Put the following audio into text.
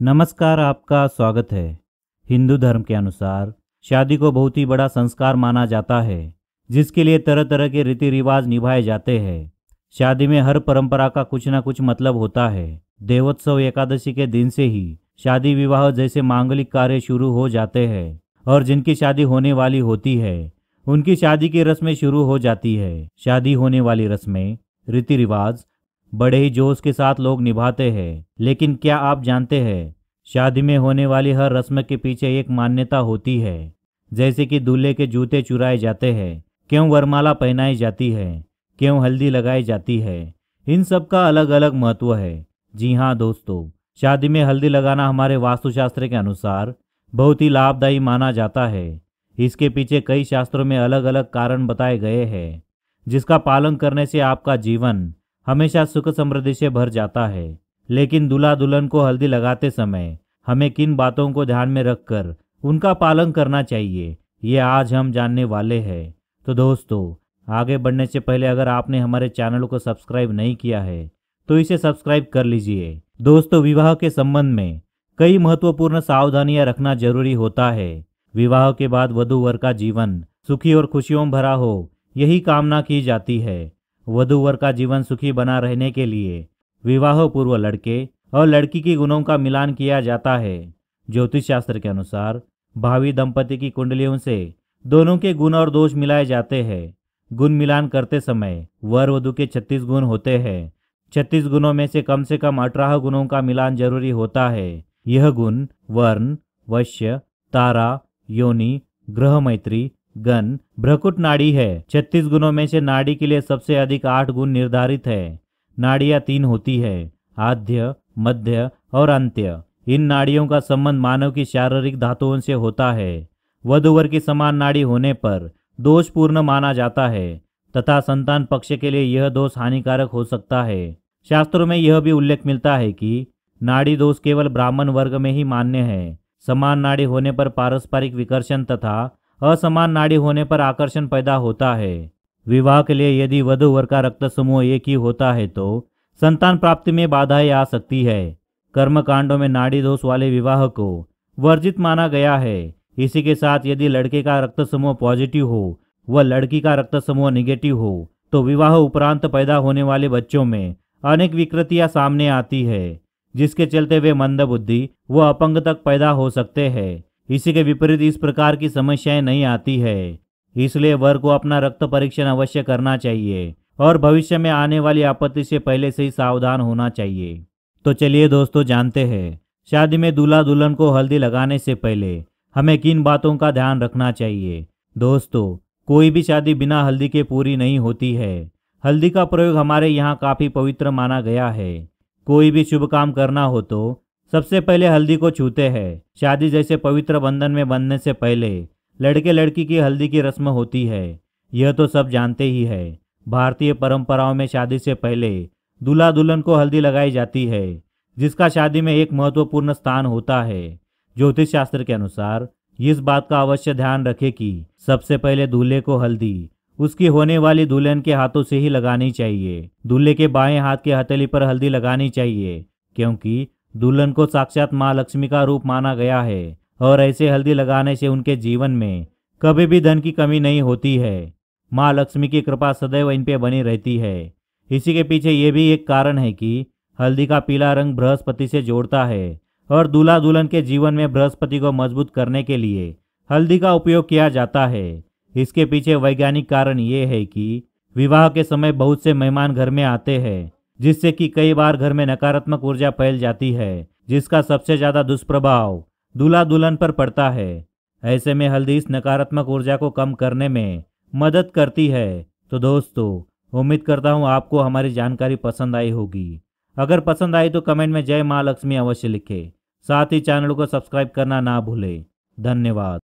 नमस्कार, आपका स्वागत है। हिंदू धर्म के अनुसार शादी को बहुत ही बड़ा संस्कार माना जाता है, जिसके लिए तरह तरह के रीति रिवाज निभाए जाते हैं। शादी में हर परंपरा का कुछ ना कुछ मतलब होता है। देवोत्सव एकादशी के दिन से ही शादी विवाह जैसे मांगलिक कार्य शुरू हो जाते हैं और जिनकी शादी होने वाली होती है उनकी शादी की रस्में शुरू हो जाती है। शादी होने वाली रस्में, रीति रिवाज बड़े ही जोश के साथ लोग निभाते हैं। लेकिन क्या आप जानते हैं, शादी में होने वाली हर रस्म के पीछे एक मान्यता होती है। जैसे कि दूल्हे के जूते चुराए जाते हैं, क्यों वरमाला पहनाई जाती है, क्यों हल्दी लगाई जाती है, इन सब का अलग अलग महत्व है। जी हाँ दोस्तों, शादी में हल्दी लगाना हमारे वास्तुशास्त्र के अनुसार बहुत ही लाभदायी माना जाता है। इसके पीछे कई शास्त्रों में अलग अलग कारण बताए गए हैं, जिसका पालन करने से आपका जीवन हमेशा सुख समृद्धि से भर जाता है। लेकिन दूल्हा दुल्हन को हल्दी लगाते समय हमें किन बातों को ध्यान में रखकर उनका पालन करना चाहिए, ये आज हम जानने वाले हैं। तो दोस्तों, आगे बढ़ने से पहले अगर आपने हमारे चैनल को सब्सक्राइब नहीं किया है तो इसे सब्सक्राइब कर लीजिए। दोस्तों, विवाह के संबंध में कई महत्वपूर्ण सावधानियां रखना जरूरी होता है। विवाह के बाद वधू वर का जीवन सुखी और खुशियों भरा हो, यही कामना की जाती है। वधू वर का जीवन सुखी बना रहने के लिए विवाह पूर्व लड़के और लड़की के गुणों का मिलान किया जाता है। ज्योतिष शास्त्र के अनुसार भावी दंपति की कुंडलियों से दोनों के गुण और दोष मिलाए जाते हैं। गुण मिलान करते समय वर वधू के 36 गुण होते हैं। 36 गुणों में से कम 18 गुणों का मिलान जरूरी होता है। यह गुण वर्ण, वश्य, तारा, योनि, ग्रह मैत्री, गण, भ्रकुट नाड़ी है। 36 गुणों में से नाड़ी के लिए सबसे अधिक 8 गुण निर्धारित है। नाड़ियां 3 होती है, आद्य, मध्य और अंत्य। इन नाड़ियों का संबंध मानव की शारीरिक धातुओं से होता है। वधूवर की समान नाड़ी होने पर दोषपूर्ण माना जाता है तथा संतान पक्ष के लिए यह दोष हानिकारक हो सकता है। शास्त्रों में यह भी उल्लेख मिलता है कि नाड़ी दोष केवल ब्राह्मण वर्ग में ही मान्य है। समान नाड़ी होने पर पारस्परिक विकर्षण तथा असमान नाड़ी होने पर आकर्षण पैदा होता है। विवाह के लिए यदि वधू वर का रक्त समूह एक ही होता है तो संतान प्राप्ति में बाधाएं आ सकती है। कर्म कांडों में नाड़ी दोष वाले विवाह को वर्जित माना गया है। इसी के साथ यदि लड़के का रक्त समूह पॉजिटिव हो व लड़की का रक्त समूह निगेटिव हो तो विवाह उपरांत पैदा होने वाले बच्चों में अनेक विकृतियां सामने आती है, जिसके चलते वे मंदबुद्धि व अपंग तक पैदा हो सकते हैं। इसी के विपरीत इस प्रकार की समस्याएं नहीं आती है। इसलिए वर को अपना रक्त परीक्षण अवश्य करना चाहिए और भविष्य में आने वाली आपत्ति से पहले से ही सावधान होना चाहिए। तो चलिए दोस्तों, जानते हैं शादी में दूल्हा दुल्हन को हल्दी लगाने से पहले हमें किन बातों का ध्यान रखना चाहिए। दोस्तों, कोई भी शादी बिना हल्दी के पूरी नहीं होती है। हल्दी का प्रयोग हमारे यहाँ काफी पवित्र माना गया है। कोई भी शुभ काम करना हो तो सबसे पहले हल्दी को छूते हैं। शादी जैसे पवित्र बंधन में बंधने से पहले लड़के लड़की की हल्दी की रस्म होती है, यह तो सब जानते ही है। भारतीय परंपराओं में शादी से पहले दूल्हा दुल्हन को हल्दी लगाई जाती है, जिसका शादी में एक महत्वपूर्ण स्थान होता है। ज्योतिष शास्त्र के अनुसार इस बात का अवश्य ध्यान रखें कि सबसे पहले दूल्हे को हल्दी उसकी होने वाली दुल्हन के हाथों से ही लगानी चाहिए। दूल्हे के बाएं हाथ की हथेली पर हल्दी लगानी चाहिए, क्योंकि दुल्हन को साक्षात माँ लक्ष्मी का रूप माना गया है और ऐसे हल्दी लगाने से उनके जीवन में कभी भी धन की कमी नहीं होती है। माँ लक्ष्मी की कृपा सदैव इन पे बनी रहती है। इसी के पीछे ये भी एक कारण है कि हल्दी का पीला रंग बृहस्पति से जोड़ता है और दूल्हा दुल्हन के जीवन में बृहस्पति को मजबूत करने के लिए हल्दी का उपयोग किया जाता है। इसके पीछे वैज्ञानिक कारण ये है कि विवाह के समय बहुत से मेहमान घर में आते हैं, जिससे कि कई बार घर में नकारात्मक ऊर्जा फैल जाती है, जिसका सबसे ज्यादा दुष्प्रभाव दूल्हा दुल्हन पर पड़ता है। ऐसे में हल्दी इस नकारात्मक ऊर्जा को कम करने में मदद करती है। तो दोस्तों, उम्मीद करता हूँ आपको हमारी जानकारी पसंद आई होगी। अगर पसंद आई तो कमेंट में जय माँ लक्ष्मी अवश्य लिखें। साथ ही चैनल को सब्सक्राइब करना ना भूलें। धन्यवाद।